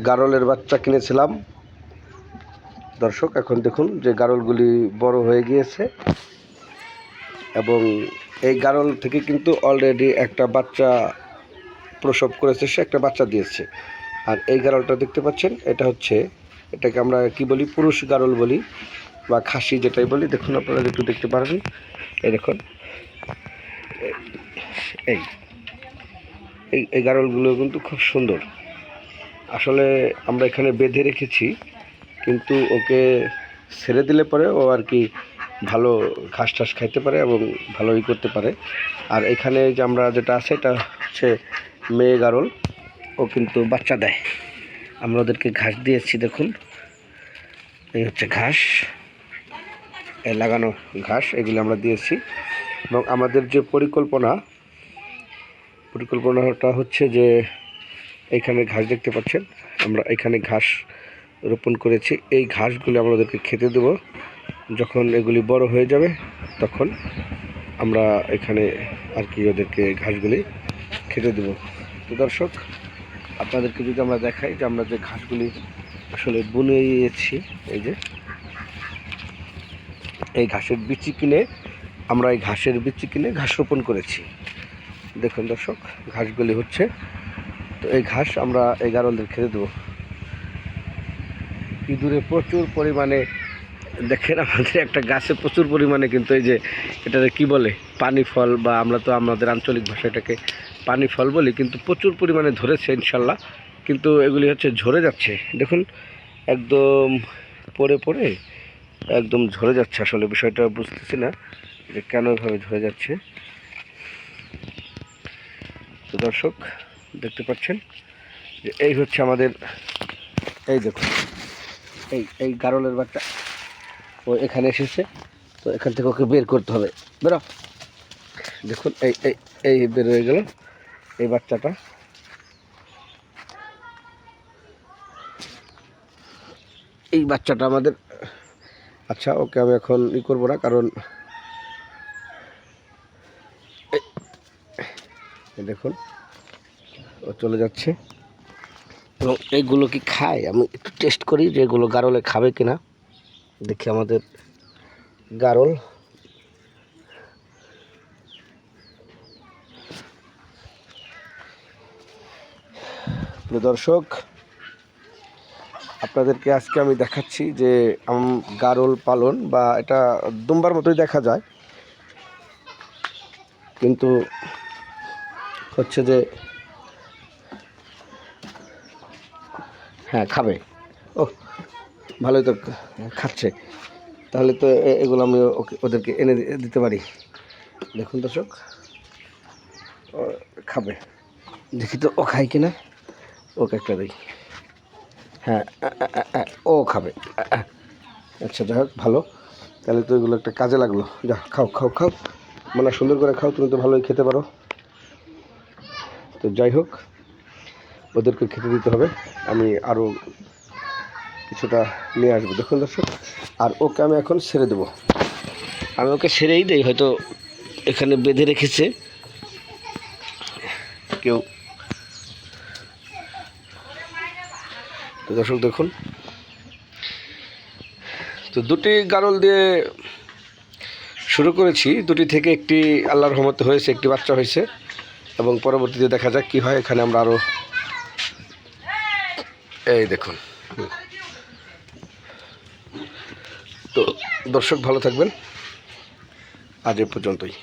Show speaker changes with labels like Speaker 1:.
Speaker 1: গারলের বাচ্চা কিনেছিলাম দর্শক। এখন দেখুন যে গারলগুলি বড় হয়ে গিয়েছে এবং এই গারল থেকে কিন্তু অলরেডি একটা বাচ্চা প্রসব করেছে, সে একটা বাচ্চা দিয়েছে। আর এই গারলটা দেখতে পাচ্ছেন, এটাকে আমরা কি বলি, পুরুষ গারল বলি বা খাসি যেটাই বলি। দেখুন, আপনারা একটু দেখতে পারবেন, এই দেখুন এই এই গারলগুলো কিন্তু খুব সুন্দর। আসলে আমরা এখানে বেঁধে রেখেছি, কিন্তু ওকে ছেড়ে দিলে পরে ও আর কি ভালো ঘাস টাস খাইতে পারে এবং ভালোই করতে পারে। আর এখানে যে আমরা যেটা আছে, এটা হচ্ছে মেয়ে গারল, ও কিন্তু বাচ্চা দেয়। আমরা ওদেরকে ঘাস দিয়েছি, দেখুন এই হচ্ছে ঘাস, এই লাগানো ঘাস, এগুলো আমরা দিয়েছি। এবং আমাদের যে পরিকল্পনাটা হচ্ছে যে এইখানে ঘাস দেখতে পাচ্ছেন, আমরা এখানে ঘাস রোপণ করেছি। এই ঘাসগুলি আমরা ওদেরকে খেতে দেব। যখন এগুলি বড় হয়ে যাবে তখন আমরা এখানে আর কি ওদেরকে ঘাসগুলি খেতে দেব। তো দর্শক, আপনাদেরকে যদি আমরা দেখাই যে আমরা যে ঘাসগুলি আসলে বুনেছি, এই যে এই ঘাসের বিচি কিনে ঘাস রোপণ করেছি। দেখুন দর্শক, ঘাসগুলি হচ্ছে, তো এই ঘাস আমরা এই গারলদের খেতে দেবো। ইঁদুরে প্রচুর পরিমাণে, দেখেন আমাদের একটা গাছে প্রচুর পরিমাণে কিন্তু এই যে এটাকে কি বলে, পানি ফল, বা আমরা তো আমাদের আঞ্চলিক ভাষা এটাকে পানি ফল বলি, কিন্তু প্রচুর পরিমাণে ধরেছে ইনশাল্লাহ। কিন্তু এগুলি হচ্ছে ঝরে যাচ্ছে, দেখুন একদম পড়ে একদম ঝরে যাচ্ছে। আসলে বিষয়টা বুঝতেছি না যে কেন এভাবে ঝরে যাচ্ছে। তো দর্শক দেখতে পাচ্ছেন যে এই হচ্ছে আমাদের, এই দেখুন এই গারলের বাচ্চা, ও এখানে এসেছে। তো এখান থেকে ওকে বের করতে হবে, বেরো। দেখুন এই এই এই বের হয়ে গেল এই বাচ্চাটা। এই বাচ্চাটা আমাদের, আচ্ছা ওকে আমি এখন করবো না, কারণ দেখুন ও চলে যাচ্ছে। এবং এইগুলো কি খায়, আমি একটু টেস্ট করি যে এগুলো গারলে খাবে কিনা। দেখি আমাদের গারল, দর্শক আপনাদেরকে আজকে আমি দেখাচ্ছি যে গারল পালন, বা এটা দুম্বার মতোই দেখা যায়, কিন্তু হচ্ছে যে হ্যাঁ খাবে। ও ভালোই তো খাচ্ছে, তাহলে তো এগুলো আমি ওদেরকে এনে দিতে পারি। দেখুন দর্শক, খাবে, দেখি তো ও খায় কিনা, ওকে একটা দিই। হ্যাঁ ও খাবে। আচ্ছা যাই হোক, ভালো, তাহলে তো এগুলো একটা কাজে লাগলো। যা খাও খাও খাও, মানে সুন্দর করে খাও, তুমি তো ভালোই খেতে পারো। তো যাই হোক, ওদেরকে খেতে দিতে হবে, আমি আরও কিছুটা নিয়ে আসবো। দেখুন দর্শক, আর ওকে আমি এখন ছেড়ে দেবো, আমি ওকে ছেড়েই দেই, হয়তো এখানে বেঁধে রেখেছে কেউ। তো দর্শক দেখুন, তো দুটি গারল দিয়ে শুরু করেছি, দুটি থেকে একটি আল্লাহর রহমতে হয়েছে, একটি বাচ্চা হয়েছে, এবং পরবর্তীতে দেখা যাক কী হয়। এখানে আমরা আরও, এই দেখুন। তো দর্শক ভালো থাকবেন, আজ এ পর্যন্তই।